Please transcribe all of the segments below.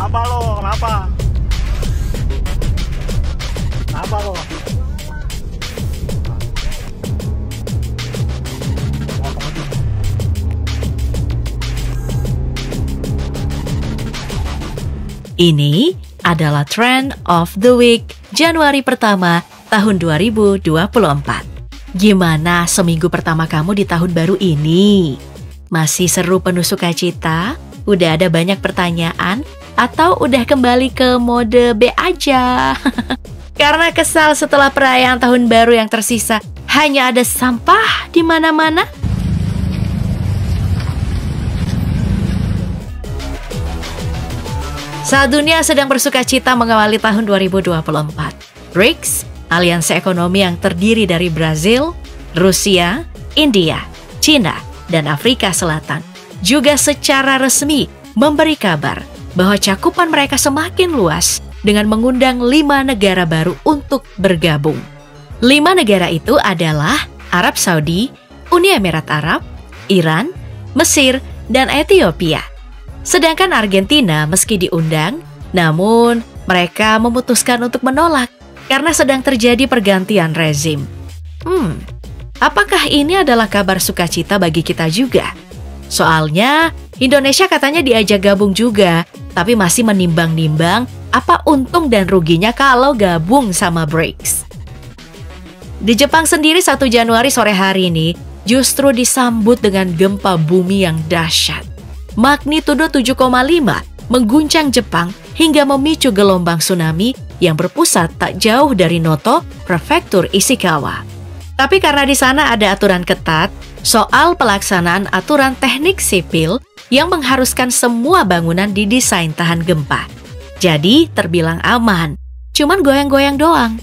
Kenapa lo? Kenapa? Kenapa lo? Ini adalah Trend of the Week Januari pertama tahun 2024. Gimana seminggu pertama kamu di tahun baru ini? Masih seru penuh sukacita? Udah ada banyak pertanyaan? Atau udah kembali ke mode B aja? Karena kesal setelah perayaan tahun baru yang tersisa hanya ada sampah di mana-mana? Saat dunia sedang bersukacita mengawali tahun 2024, BRICS, aliansi ekonomi yang terdiri dari Brazil, Rusia, India, Cina, dan Afrika Selatan, juga secara resmi memberi kabar bahwa cakupan mereka semakin luas dengan mengundang 5 negara baru untuk bergabung. 5 negara itu adalah Arab Saudi, Uni Emirat Arab, Iran, Mesir, dan Ethiopia. Sedangkan Argentina meski diundang, namun mereka memutuskan untuk menolak karena sedang terjadi pergantian rezim. Apakah ini adalah kabar sukacita bagi kita juga? Soalnya Indonesia katanya diajak gabung juga, tapi masih menimbang-nimbang apa untung dan ruginya kalau gabung sama BRICS. Di Jepang sendiri 1 Januari sore hari ini justru disambut dengan gempa bumi yang dahsyat. Magnitudo 7,5 mengguncang Jepang hingga memicu gelombang tsunami yang berpusat tak jauh dari Noto, prefektur Ishikawa. Tapi karena di sana ada aturan ketat soal pelaksanaan aturan teknik sipil yang mengharuskan semua bangunan didesain tahan gempa. Jadi terbilang aman, cuman goyang-goyang doang.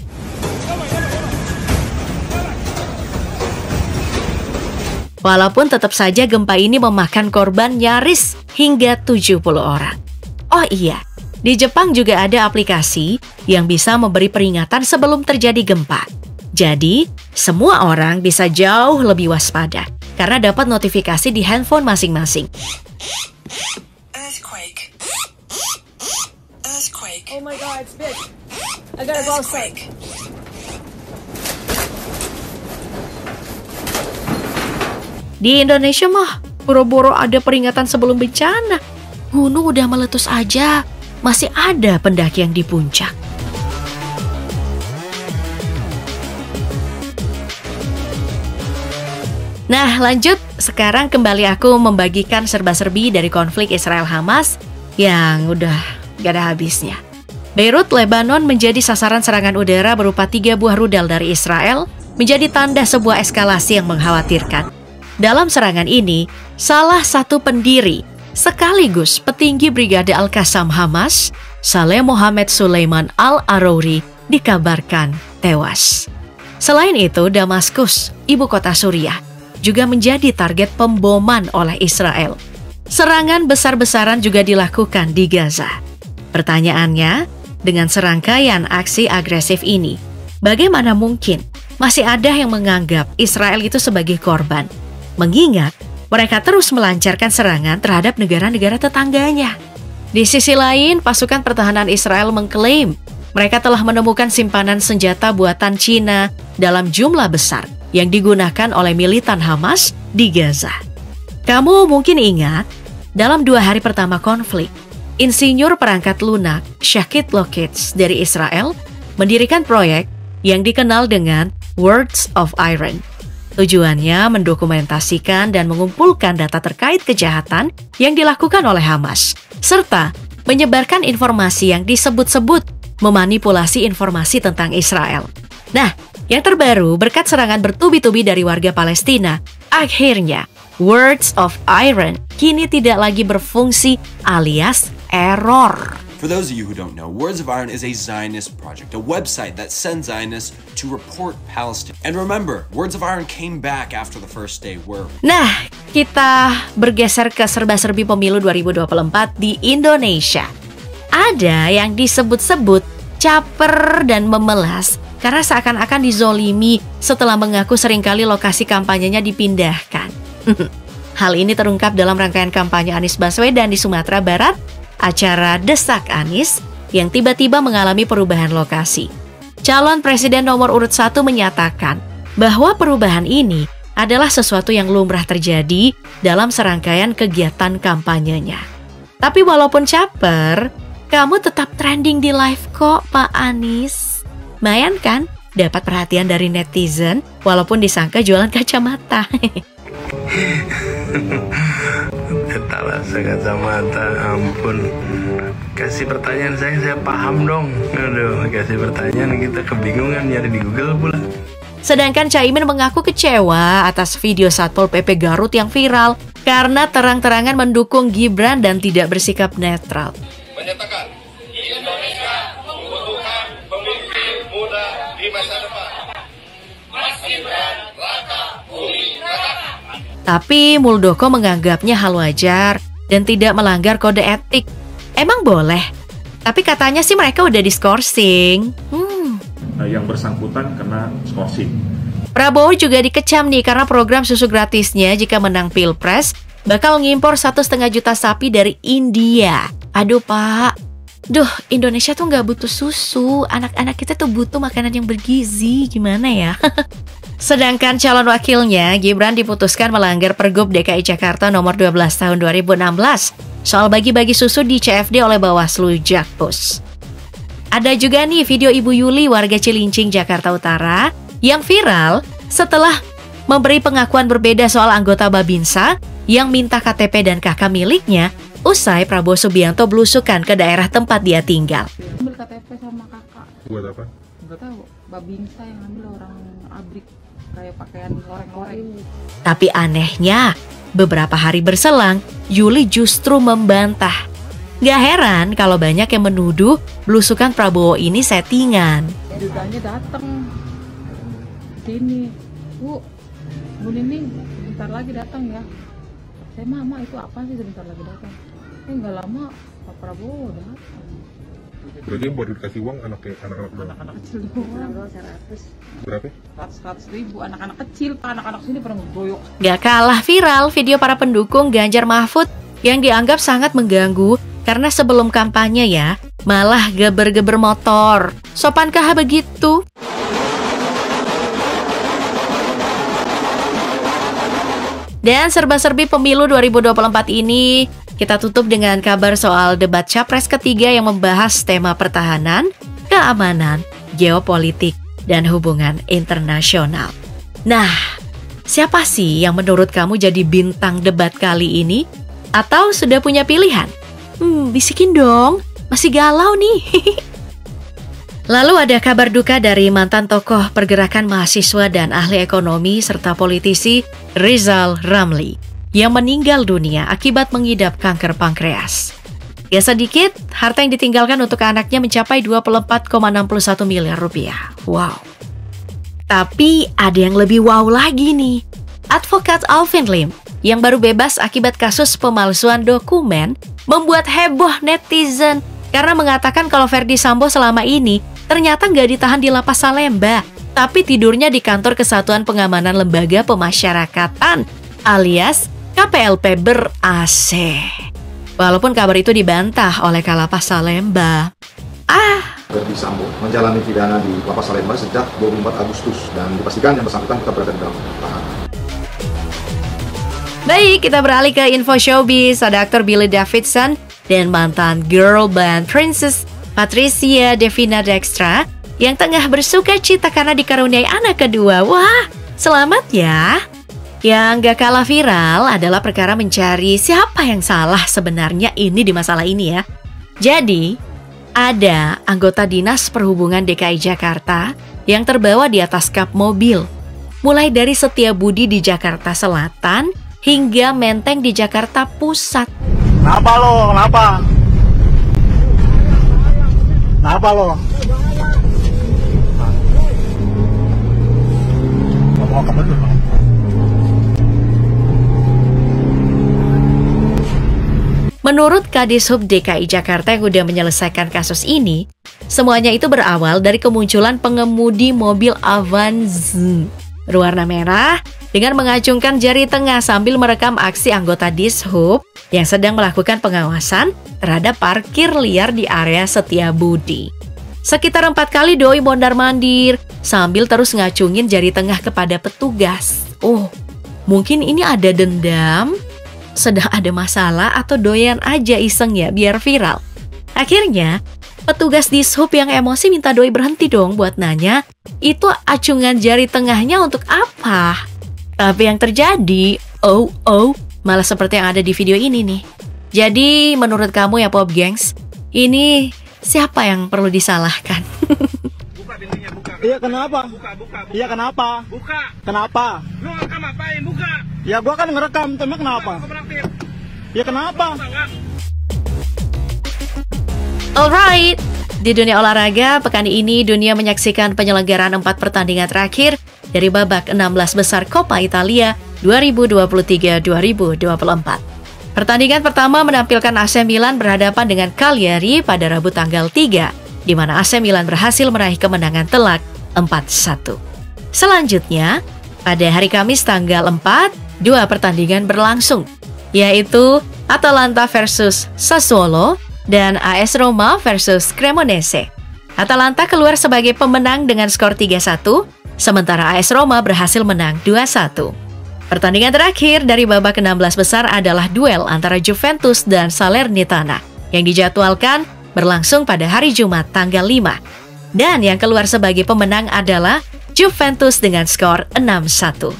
Walaupun tetap saja gempa ini memakan korban nyaris hingga 70 orang. Oh iya, di Jepang juga ada aplikasi yang bisa memberi peringatan sebelum terjadi gempa. Jadi, semua orang bisa jauh lebih waspada karena dapat notifikasi di handphone masing-masing. Earthquake. Earthquake. Oh my god, it's big. I gotta go outside. Di Indonesia mah, boro-boro ada peringatan sebelum bencana. Gunung udah meletus aja, masih ada pendaki yang di puncak. Nah, lanjut. Sekarang kembali aku membagikan serba-serbi dari konflik Israel-Hamas yang udah gak ada habisnya. Beirut, Lebanon menjadi sasaran serangan udara berupa 3 buah rudal dari Israel, menjadi tanda sebuah eskalasi yang mengkhawatirkan. Dalam serangan ini, salah satu pendiri sekaligus petinggi Brigade Al-Qassam Hamas, Saleh Mohammed Sulaiman Al-Arouri, dikabarkan tewas. Selain itu, Damaskus, ibu kota Suriah, juga menjadi target pemboman oleh Israel. Serangan besar-besaran juga dilakukan di Gaza. Pertanyaannya, dengan serangkaian aksi agresif ini, bagaimana mungkin masih ada yang menganggap Israel itu sebagai korban? Mengingat mereka terus melancarkan serangan terhadap negara-negara tetangganya. Di sisi lain, pasukan pertahanan Israel mengklaim mereka telah menemukan simpanan senjata buatan Cina dalam jumlah besar yang digunakan oleh militan Hamas di Gaza. Kamu mungkin ingat, dalam 2 hari pertama konflik, insinyur perangkat lunak Shakit Lokitz dari Israel mendirikan proyek yang dikenal dengan Words of Iron. Tujuannya mendokumentasikan dan mengumpulkan data terkait kejahatan yang dilakukan oleh Hamas, serta menyebarkan informasi yang disebut-sebut memanipulasi informasi tentang Israel. Nah, yang terbaru berkat serangan bertubi-tubi dari warga Palestina, akhirnya Words of Iron kini tidak lagi berfungsi alias error. For those of you who don't know, Words of Iron is a Zionist project, a website that sends Zionists to report Palestine. And remember, Words of Iron came back after the first day where... Nah, kita bergeser ke serba-serbi pemilu 2024 di Indonesia. Ada yang disebut-sebut caper dan memelas karena seakan-akan dizolimi setelah mengaku seringkali lokasi kampanyenya dipindahkan. Hal ini terungkap dalam rangkaian kampanye Anies Baswedan di Sumatera Barat acara Desak Anies yang tiba-tiba mengalami perubahan lokasi. Calon presiden nomor urut 1 menyatakan bahwa perubahan ini adalah sesuatu yang lumrah terjadi dalam serangkaian kegiatan kampanyenya. Tapi walaupun caper, kamu tetap trending di live kok, Pak Anies. Lumayan kan? Dapat perhatian dari netizen walaupun disangka jualan kacamata. Etalase kacamata, ampun. Kasih pertanyaan saya paham dong. Aduh, kasih pertanyaan kita kebingungan nyari di Google pula. Sedangkan Caimin mengaku kecewa atas video Satpol PP Garut yang viral karena terang-terangan mendukung Gibran dan tidak bersikap netral. Menyatakan Indonesia membutuhkan pemimpin muda di masa depan. Mas Gibran, Raka, Bumi Raka. Tapi Muldoko menganggapnya hal wajar dan tidak melanggar kode etik. Emang boleh? Tapi katanya sih mereka udah diskorsing. Yang bersangkutan kena skorsing. Prabowo juga dikecam nih karena program susu gratisnya jika menang Pilpres bakal ngimpor 1,5 juta sapi dari India. Aduh Pak, Indonesia tuh nggak butuh susu. Anak-anak kita tuh butuh makanan yang bergizi. Gimana ya? Sedangkan calon wakilnya, Gibran diputuskan melanggar Pergub DKI Jakarta nomor 12 tahun 2016 soal bagi-bagi susu di CFD oleh Bawaslu Jakpus. Ada juga nih video Ibu Yuli warga Cilincing, Jakarta Utara yang viral setelah memberi pengakuan berbeda soal anggota Babinsa yang minta KTP dan KK miliknya usai Prabowo Subianto belusukan ke daerah tempat dia tinggal. Ambil KTP sama kakak. Buat apa? Enggak tahu, Babinsa yang ambil orang abrik kayak pakaian loreng-loreng. Tapi anehnya, beberapa hari berselang, Yuli justru membantah. Gak heran kalau banyak yang menuduh belusukan Prabowo ini settingan. Dudanya datang sini, Bu Nining sebentar lagi datang ya. Saya mama itu apa sih sebentar lagi datang? Nggak lama Pak Prabowo datang. Berarti yang baru dikasih uang anak-anak Kecil doang. berapa? 100 ribu anak-anak kecil, Pak. Anak-anak sini pernah ngegoyok. Gak kalah viral video para pendukung Ganjar Mahfud yang dianggap sangat mengganggu karena sebelum kampanye ya, malah geber-geber motor. Sopankah begitu? Dan serba-serbi pemilu 2024 ini, kita tutup dengan kabar soal debat Capres ketiga yang membahas tema pertahanan, keamanan, geopolitik, dan hubungan internasional. Nah, siapa sih yang menurut kamu jadi bintang debat kali ini? Atau sudah punya pilihan? Bisikin dong, masih galau nih. Lalu ada kabar duka dari mantan tokoh pergerakan mahasiswa dan ahli ekonomi serta politisi Rizal Ramli yang meninggal dunia akibat mengidap kanker pankreas. Ya sedikit, harta yang ditinggalkan untuk anaknya mencapai 24,61 miliar rupiah. Wow. Tapi ada yang lebih wow lagi nih. Advokat Alvin Lim yang baru bebas akibat kasus pemalsuan dokumen membuat heboh netizen karena mengatakan kalau Verdi Sambo selama ini ternyata nggak ditahan di Lapas Salemba, tapi tidurnya di Kantor Kesatuan Pengamanan Lembaga Pemasyarakatan alias KPLP ber-AC. Walaupun kabar itu dibantah oleh Kalapas Salemba. Verdi Sambo menjalani pidana di Lapas Salemba sejak 24 Agustus dan dipastikan yang bersangkutan tetap berada di dalam tahanan. Baik, kita beralih ke info showbiz. Ada aktor Billy Davidson dan mantan girl band Princess Patricia Devina Dextra yang tengah bersuka cita karena dikaruniai anak kedua. Wah, selamat ya. Yang gak kalah viral adalah perkara mencari siapa yang salah sebenarnya ini di masalah ini ya. Jadi, ada anggota Dinas Perhubungan DKI Jakarta yang terbawa di atas kap mobil. Mulai dari Setiabudi di Jakarta Selatan hingga Menteng di Jakarta Pusat. Kenapa lo? Kenapa? Kenapa lo? Ngomong ke bener dong. Menurut Kadishub DKI Jakarta yang udah menyelesaikan kasus ini, semuanya itu berawal dari kemunculan pengemudi mobil Avanza berwarna merah dengan mengacungkan jari tengah sambil merekam aksi anggota Dishub yang sedang melakukan pengawasan terhadap parkir liar di area Setiabudi. Sekitar 4 kali doi mondar-mandir sambil terus ngacungin jari tengah kepada petugas. Oh, mungkin ini ada dendam, sedang ada masalah, atau doyan aja iseng ya biar viral. Akhirnya, petugas Dishub yang emosi minta doi berhenti dong buat nanya, itu acungan jari tengahnya untuk apa? Tapi yang terjadi, malah seperti yang ada di video ini nih. Jadi, menurut kamu ya Pop Gengs, ini siapa yang perlu disalahkan? Buka pintunya, buka. Iya kenapa? Buka. Iya kenapa? Buka. Kenapa? Lu ngerekam apain? Buka. Ya gua kan ngerekam, tapi kenapa? Kooperatif. Ya kenapa? Alright, di dunia olahraga, pekan ini dunia menyaksikan penyelenggaraan 4 pertandingan terakhir dari babak 16 besar Coppa Italia 2023-2024. Pertandingan pertama menampilkan AC Milan berhadapan dengan Cagliari pada Rabu tanggal 3, di mana AC Milan berhasil meraih kemenangan telak 4-1. Selanjutnya, pada hari Kamis tanggal 4, 2 pertandingan berlangsung, yaitu Atalanta versus Sassuolo dan AS Roma versus Cremonese. Atalanta keluar sebagai pemenang dengan skor 3-1, sementara AS Roma berhasil menang 2-1. Pertandingan terakhir dari babak 16 besar adalah duel antara Juventus dan Salernitana yang dijadwalkan berlangsung pada hari Jumat tanggal 5. Dan yang keluar sebagai pemenang adalah Juventus dengan skor 6-1.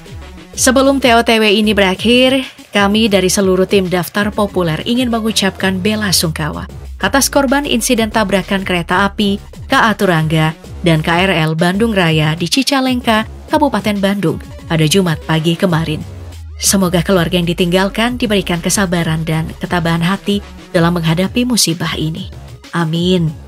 Sebelum TOTW ini berakhir, kami dari seluruh tim Daftar Populer ingin mengucapkan bela-sungkawa atas korban insiden tabrakan kereta api KA Turangga dan KRL Bandung Raya di Cicalengka, Kabupaten Bandung pada Jumat pagi kemarin. Semoga keluarga yang ditinggalkan diberikan kesabaran dan ketabahan hati dalam menghadapi musibah ini. Amin.